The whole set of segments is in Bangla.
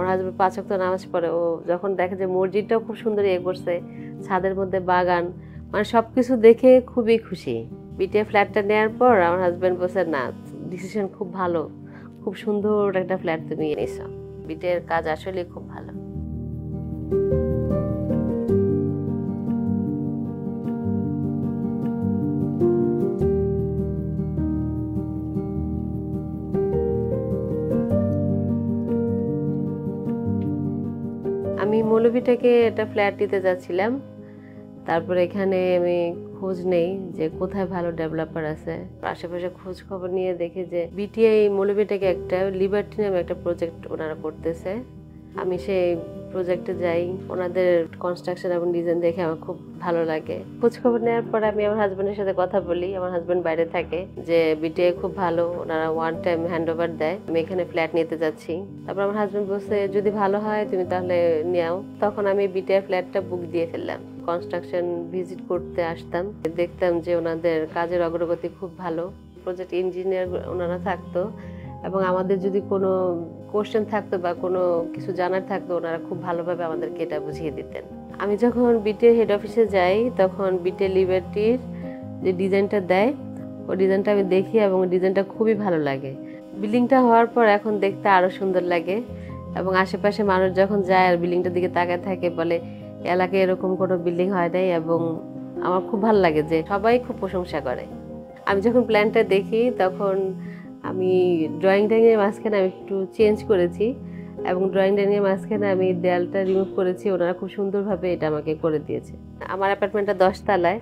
আমার হাজবেন্ড 5 ওয়াক্ত নামাজ পড়ে, ও যখন দেখে যে মসজিদটাও খুব সুন্দর করছে, ছাদের মধ্যে বাগান, মানে সবকিছু দেখে খুবই খুশি। বিটিএ ফ্ল্যাটটা নেওয়ার পর আমার হাজবেন্ড বলছে, না ডিসিশন খুব ভালো, খুব সুন্দর একটা ফ্ল্যাট তুমি নিয়েছো, বিটিএর কাজ আসলে খুব ভালো। আমি মৌলভীটাকে একটা ফ্ল্যাট নিতে যাচ্ছিলাম, তারপরে এখানে আমি খোঁজ নেই যে কোথায় ভালো ডেভেলপার আছে, আশেপাশে খোঁজ খবর নিয়ে দেখি যে বিটিআই মৌলভীটাকে একটা লিবার্টি নামে একটা প্রজেক্ট ওনারা করতেছে। আমি সেই প্রজেক্টে যাই, ওনাদের কনস্ট্রাকশন এবং ডিজাইন দেখে আমার খুব ভালো লাগে। খোঁজ খবর নেওয়ার পর আমি আমার হাজবেন্ডের সাথে কথা বলি, আমার হাজবেন্ড বাইরে থাকে, যে বিটিআই খুব ভালো, ওনারা ওয়ান টাইম হ্যান্ড ওভার দেয়, আমি এখানে ফ্ল্যাট নিতে যাচ্ছি। তারপর আমার হাজবেন্ড বলছে যদি ভালো হয় তুমি তাহলে নেও। তখন আমি বিটিআই ফ্ল্যাটটা বুক দিয়ে ফেললাম। কনস্ট্রাকশন ভিজিট করতে আসতাম, দেখতাম যে ওনাদের কাজের অগ্রগতি খুব ভালো, প্রজেক্ট ইঞ্জিনিয়ার ওনারা থাকতো, এবং আমাদের যদি কোনো কোশ্চেন থাকতো বা কোনো কিছু জানার থাকতো ওনারা খুব ভালোভাবে আমাদেরকে এটা বুঝিয়ে দিতেন। আমি যখন বিটিএ হেড অফিসে যাই তখন বিটিএ লিবার্টির যে ডিজাইনটা দেয় ওই ডিজাইনটা আমি দেখি এবং ডিজাইনটা খুবই ভালো লাগে। বিল্ডিংটা হওয়ার পর এখন দেখতে আরও সুন্দর লাগে, এবং আশেপাশে মানুষ যখন যায় আর বিল্ডিংটার দিকে তাকায় থাকে বলে এলাকায় এরকম কোনো বিল্ডিং হয় নাই, এবং আমার খুব ভালো লাগে যে সবাই খুব প্রশংসা করে। আমি যখন প্ল্যানটা দেখি তখন আমি ড্রয়িং ডাইংয়ের মাঝখানে আমি একটু চেঞ্জ করেছি, এবং ড্রয়িং ডাইংয়ের মাঝখানে আমি দেয়ালটা রিমুভ করেছি, ওনারা খুব সুন্দরভাবে এটা আমাকে করে দিয়েছে। আমার অ্যাপার্টমেন্টটা 10 তলায়,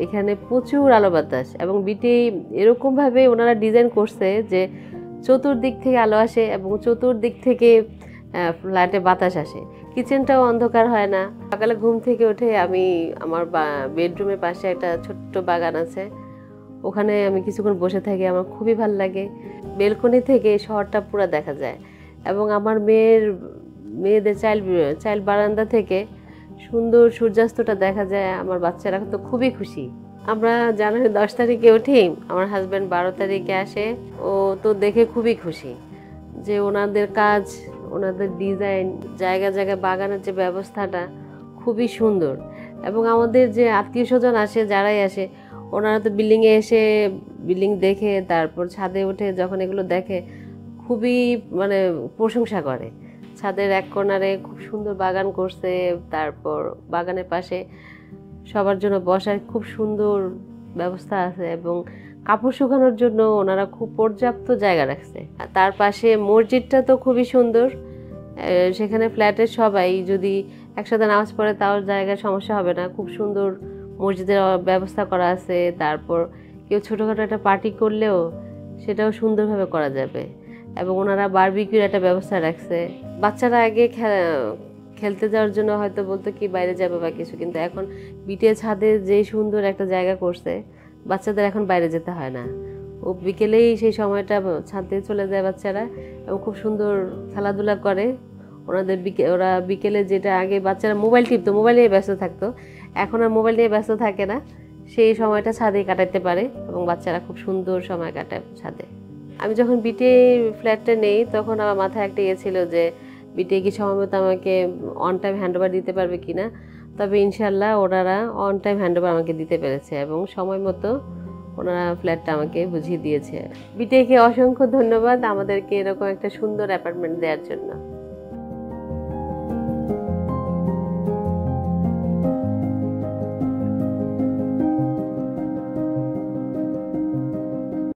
এখানে প্রচুর আলো বাতাস, এবং বিটি এরকমভাবে ওনারা ডিজাইন করছে যে চতুর্দিক থেকে আলো আসে এবং চতুর্দিক থেকে ফ্ল্যাটে বাতাস আসে, কিচেনটাও অন্ধকার হয় না। সকালে ঘুম থেকে উঠে আমি আমার বেডরুমের পাশে একটা ছোট্ট বাগান আছে, ওখানে আমি কিছুক্ষণ বসে থাকি, আমার খুবই ভালো লাগে। বেলকনি থেকে শহরটা পুরো দেখা যায়, এবং আমার মেয়েদের চাইল্ড বারান্দা থেকে সুন্দর সূর্যাস্তটা দেখা যায়। আমার বাচ্চারা তো খুবই খুশি। আমরা জানুয়ারি 10 তারিখে উঠি, আমার হাজব্যান্ড 12 তারিখে আসে, ও তো দেখে খুবই খুশি যে ওনাদের কাজ, ওনাদের ডিজাইন, জায়গা জায়গায় বাগানের যে ব্যবস্থাটা খুবই সুন্দর। এবং আমাদের যে আত্মীয় স্বজন আসে, যারাই আসে, ওনারা তো বিল্ডিংয়ে এসে বিল্ডিং দেখে তারপর ছাদে উঠে যখন এগুলো দেখে খুবই মানে প্রশংসা করে। ছাদের এক কর্নারে খুব সুন্দর বাগান করছে, তারপর বাগানের পাশে সবার জন্য বসার খুব সুন্দর ব্যবস্থা আছে, এবং কাপড় শুকানোর জন্য ওনারা খুব পর্যাপ্ত জায়গা রাখছে। তার পাশে মসজিদটা তো খুবই সুন্দর, সেখানে ফ্ল্যাটের সবাই যদি একসাথে নামাজ পড়ে তাও জায়গার সমস্যা হবে না, খুব সুন্দর মসজিদের ব্যবস্থা করা আছে। তারপর কেউ ছোটোখাটো একটা পার্টি করলেও সেটাও সুন্দরভাবে করা যাবে, এবং ওনারা বারবিকিউর একটা ব্যবস্থা রাখছে। বাচ্চারা আগে খেলতে যাওয়ার জন্য হয়তো বলতো কি বাইরে যাবে বা কিছু, কিন্তু এখন বিটিএ ছাদে যে সুন্দর একটা জায়গা করছে, বাচ্চাদের এখন বাইরে যেতে হয় না, ও বিকেলেই সেই সময়টা ছাদে চলে যায় বাচ্চারা, এবং খুব সুন্দর খেলাধুলা করে। ওরা বিকেলে, যেটা আগে বাচ্চারা মোবাইল টিপতো, মোবাইল নিয়ে ব্যস্ত থাকতো, এখন আর মোবাইল নিয়ে ব্যস্ত থাকে না, সেই সময়টা ছাদে কাটাতে পারে, এবং বাচ্চারা খুব সুন্দর সময় কাটায় ছাদে। আমি যখন বিটিএ ফ্ল্যাটটা নেই তখন আমার মাথায় একটা ছিল যে বিটিএ কি সময় মতো আমাকে অন টাইম হ্যান্ডওভার দিতে পারবে কিনা। তবে ইনশাল্লাহ ওনারা অন টাইম হ্যান্ডওভার আমাকে দিতে পেরেছে, এবং সময় মতো ওনারা ফ্ল্যাটটা আমাকে বুঝিয়ে দিয়েছে। বিটিএকে অসংখ্য ধন্যবাদ আমাদেরকে এরকম একটা সুন্দর অ্যাপার্টমেন্ট দেওয়ার জন্য।